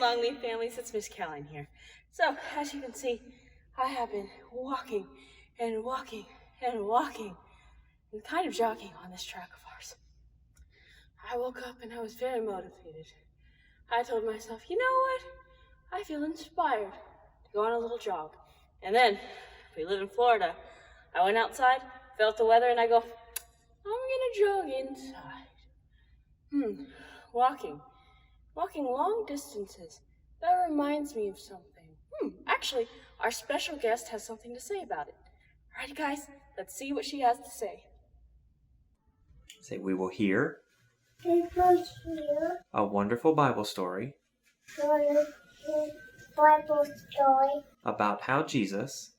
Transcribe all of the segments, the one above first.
Longleaf families, it's Miss Callan here. So, as you can see, I have been walking and walking and walking and kind of jogging on this track of ours. I woke up and I was very motivated. I told myself, you know what? I feel inspired to go on a little jog. And then, we live in Florida. I went outside, felt the weather, and I go, I'm gonna jog inside. Walking long distances. That reminds me of something. Actually, our special guest has something to say about it. All right, guys, let's see what she has to say. Say, we will hear a wonderful Bible story about how Jesus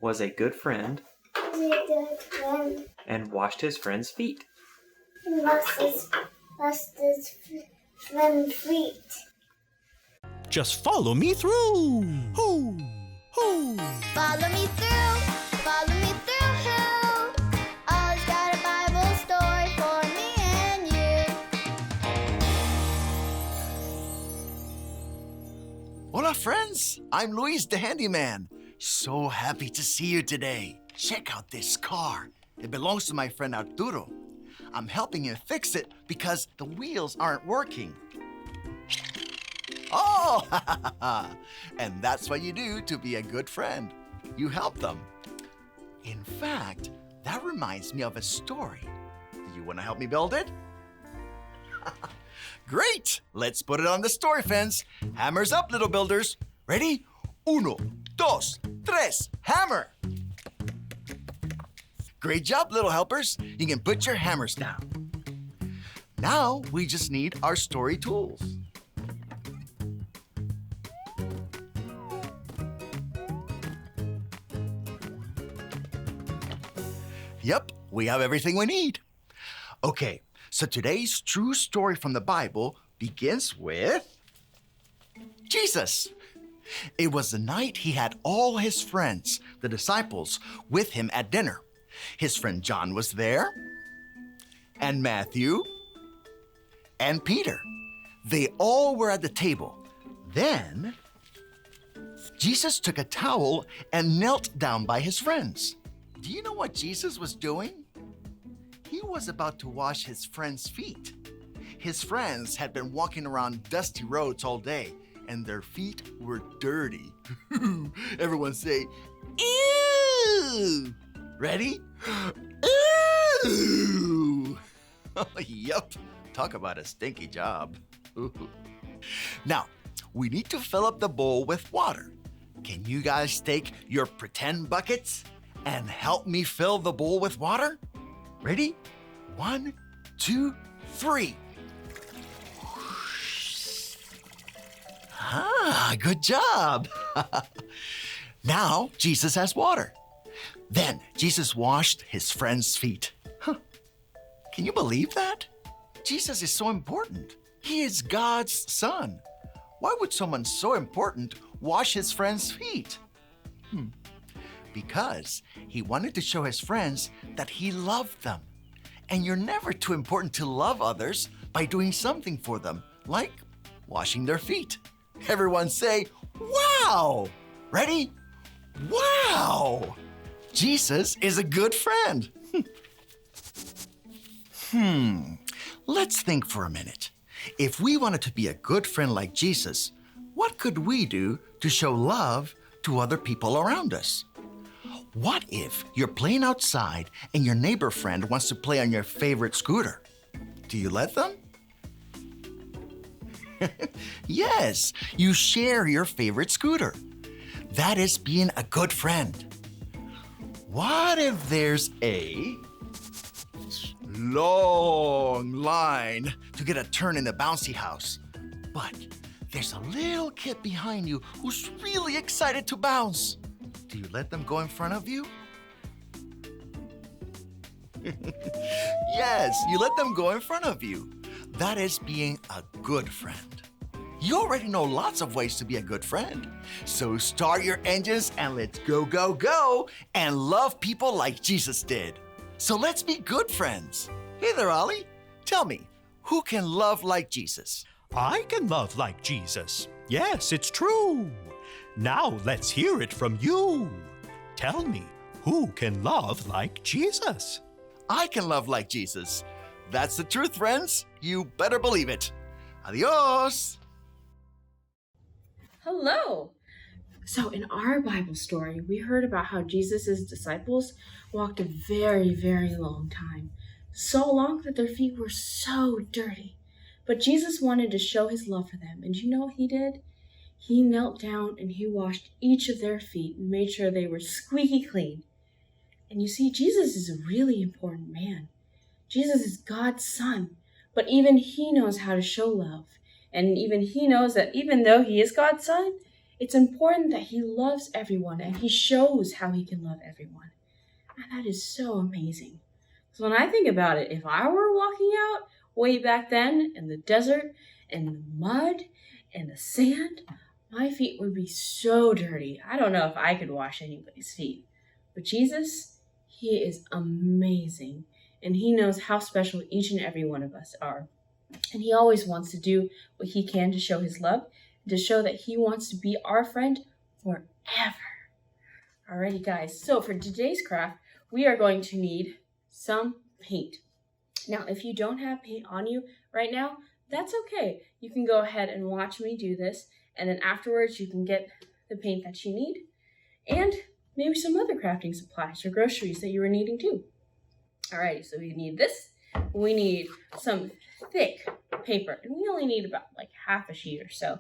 was a good friend and washed his friend's feet. Just follow me through. Hoo, hoo. Follow me through, follow me through, who? Always got a Bible story for me and you. Hola, friends. I'm Luis the handyman. So happy to see you today. Check out this car. It belongs to my friend Arturo. I'm helping him fix it because the wheels aren't working. Oh, and that's what you do to be a good friend. You help them. In fact, that reminds me of a story. Do you want to help me build it? Great! Let's put it on the story fence. Hammers up, little builders. Ready? Uno, dos, tres, hammer! Great job, little helpers. You can put your hammers down. Now we just need our story tools. Yep, we have everything we need. Okay, so today's true story from the Bible begins with Jesus. It was the night he had all his friends, the disciples, with him at dinner. His friend John was there, and Matthew, and Peter. They all were at the table. Then, Jesus took a towel and knelt down by his friends. Do you know what Jesus was doing? He was about to wash his friends' feet. His friends had been walking around dusty roads all day, and their feet were dirty. Everyone say, ew! Ready? Ew! Yup, talk about a stinky job. Now, we need to fill up the bowl with water. Can you guys take your pretend buckets and help me fill the bowl with water? Ready? 1, 2, 3. Ah, good job. Now Jesus has water. Then Jesus washed his friends' feet. Can you believe that? Jesus is so important. He is God's son. Why would someone so important wash his friends' feet? Because he wanted to show his friends that he loved them. And you're never too important to love others by doing something for them, like washing their feet. Everyone say, wow! Ready? Wow! Jesus is a good friend. Let's think for a minute. If we wanted to be a good friend like Jesus, what could we do to show love to other people around us? What if you're playing outside and your neighbor friend wants to play on your favorite scooter? Do you let them? Yes, you share your favorite scooter. That is being a good friend. What if there's a long line to get a turn in the bouncy house, but there's a little kid behind you who's really excited to bounce? Do you let them go in front of you? Yes, you let them go in front of you. That is being a good friend. You already know lots of ways to be a good friend. So start your engines and let's go, go, go and love people like Jesus did. So let's be good friends. Hey there, Ollie. Tell me, who can love like Jesus? I can love like Jesus. Yes, it's true. Now let's hear it from you. Tell me, who can love like Jesus? I can love like Jesus. That's the truth, friends. You better believe it. Adios. Hello! So, in our Bible story, we heard about how Jesus' disciples walked a very, very long time. So long that their feet were so dirty. But Jesus wanted to show his love for them. And you know what he did? He knelt down and he washed each of their feet and made sure they were squeaky clean. And you see, Jesus is a really important man. Jesus is God's son. But even he knows how to show love. And even he knows that even though he is God's son, it's important that he loves everyone and he shows how he can love everyone. And that is so amazing. So when I think about it, if I were walking out way back then in the desert, in the mud, in the sand, my feet would be so dirty. I don't know if I could wash anybody's feet. But Jesus, he is amazing. And he knows how special each and every one of us are. And he always wants to do what he can to show his love, to show that he wants to be our friend forever. Alrighty, guys. So for today's craft, we are going to need some paint. Now, if you don't have paint on you right now, that's okay. You can go ahead and watch me do this, and then afterwards you can get the paint that you need, and maybe some other crafting supplies or groceries that you were needing too. Alrighty, so we need this. We need some thick paper, and we only need about like half a sheet or so.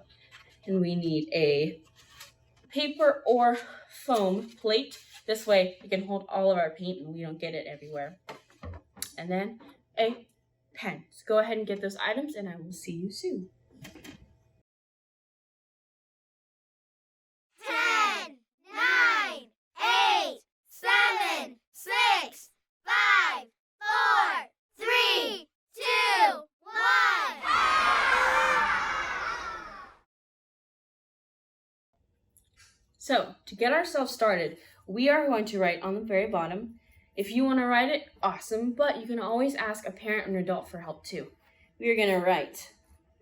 And we need a paper or foam plate. This way we can hold all of our paint and we don't get it everywhere. And then a pen. So go ahead and get those items and I will see you soon. 10, 9, 8, 7, 6, 5, 4, 3, 2, 1. So to get ourselves started, we are going to write on the very bottom. If you want to write it, awesome, but you can always ask a parent or an adult for help too. We are going to write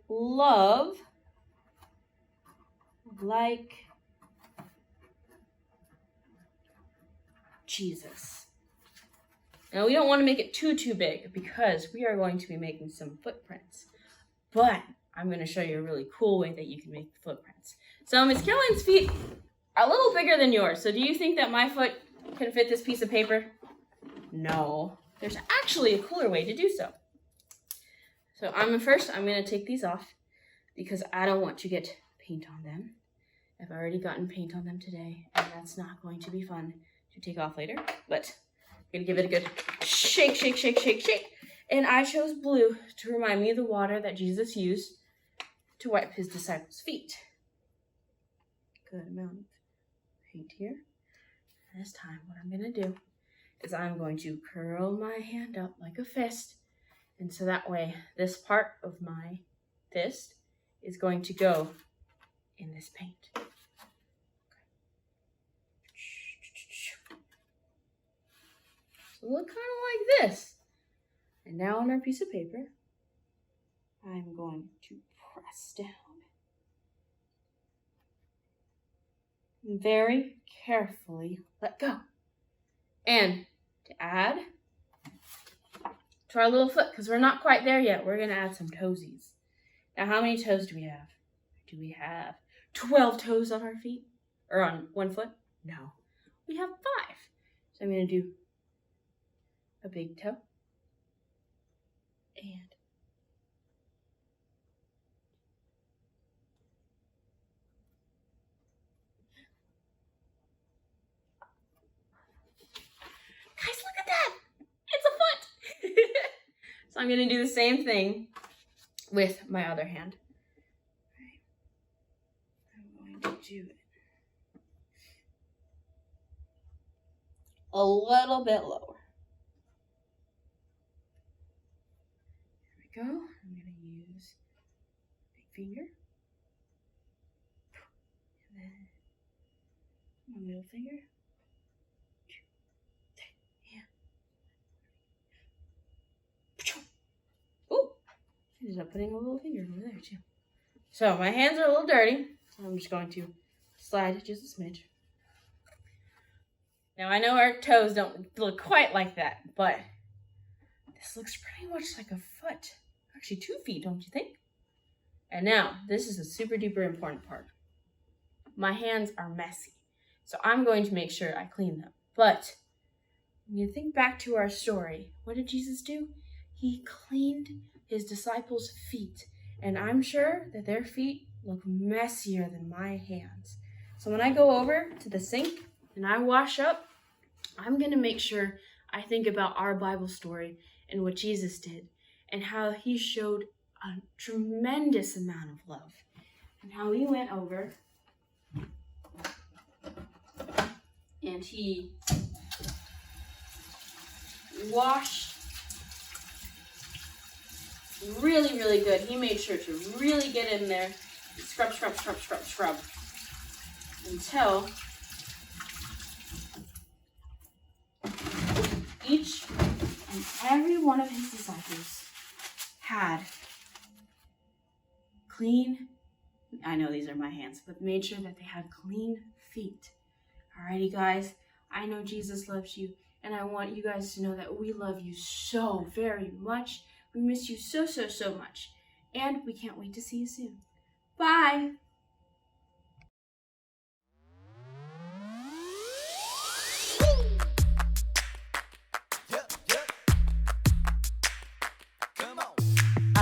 love like Jesus. Now we don't want to make it too big because we are going to be making some footprints. But I'm going to show you a really cool way that you can make footprints. So Miss Caroline's feet are a little bigger than yours. So do you think that my foot can fit this piece of paper? No. There's actually a cooler way to do so. So I'm going to take these off because I don't want to get paint on them. I've already gotten paint on them today, and that's not going to be fun to take off later. But I'm going to give it a good shake, shake, shake, shake, shake. And I chose blue to remind me of the water that Jesus used to wipe his disciples' feet. Good amount of paint here. And this time, what I'm going to do is I'm going to curl my hand up like a fist. And so that way, this part of my fist is going to go in this paint. So look kind of like this. And now on our piece of paper, I'm going to press down. And very carefully let go. And to add to our little foot, because we're not quite there yet, we're going to add some toesies. Now, how many toes do we have? Do we have 12 toes on our feet? Or on one foot? No. We have 5. So I'm going to do a big toe. And guys, look at that! It's a foot! So I'm going to do the same thing with my other hand. I'm going to do it a little bit lower. There we go. I'm going to use big finger. And then my middle finger. Oh, I ended up putting a little finger over there too. So my hands are a little dirty. I'm just going to slide just a smidge. Now I know our toes don't look quite like that, but this looks pretty much like a foot. Actually 2 feet, don't you think? And now, this is a super duper important part. My hands are messy, so I'm going to make sure I clean them. But when you think back to our story, what did Jesus do? He cleaned his disciples' feet, and I'm sure that their feet look messier than my hands. So when I go over to the sink and I wash up, I'm going to make sure I think about our Bible story and what Jesus did and how he showed a tremendous amount of love and how he went over and he washed really, really good. He made sure to really get in there and scrub until each and every one of his disciples had clean, I know these are my hands, but made sure that they had clean feet. Alrighty guys, I know Jesus loves you, and I want you guys to know that we love you so very much. We miss you so much, and we can't wait to see you soon. Bye!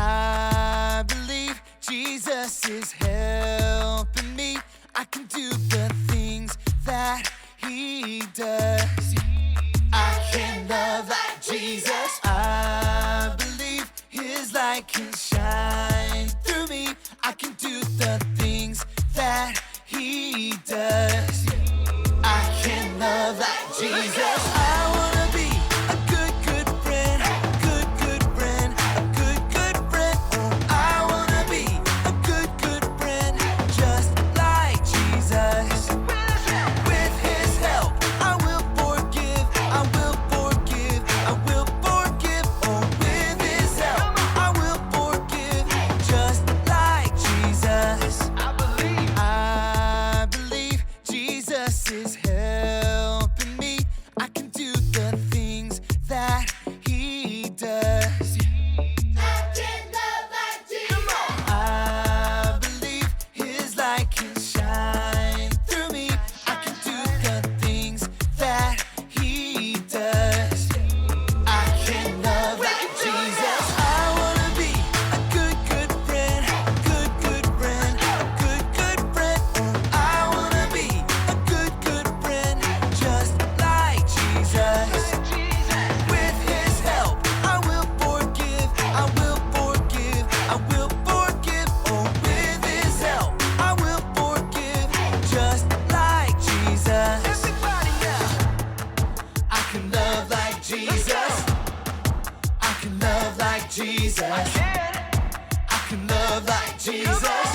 I believe Jesus is helping me. I can do the things that he does. I can love like Jesus. I believe his light can shine through me. I can do the things that he does. I can love like Jesus. I wanna be a good friend, good friend, a good friend. Oh, I wanna be a good friend, just like Jesus. With his help, I will forgive, I will forgive, I will forgive. Oh, with his help, I will forgive, just like Jesus. I believe Jesus is helping me. I can do the things that he does. I can love like Jesus. I believe his light can shine through me. I can do the things that he does. I can love like Jesus. I wanna be a good friend, good friend, a good friend. Oh, I wanna be a good friend, just like Jesus. With his help, I will forgive, I will forgive, I will forgive. Oh, with his help, I will forgive, just like Jesus. Everybody now, I can love like Jesus. I can love like Jesus. I can love like Jesus.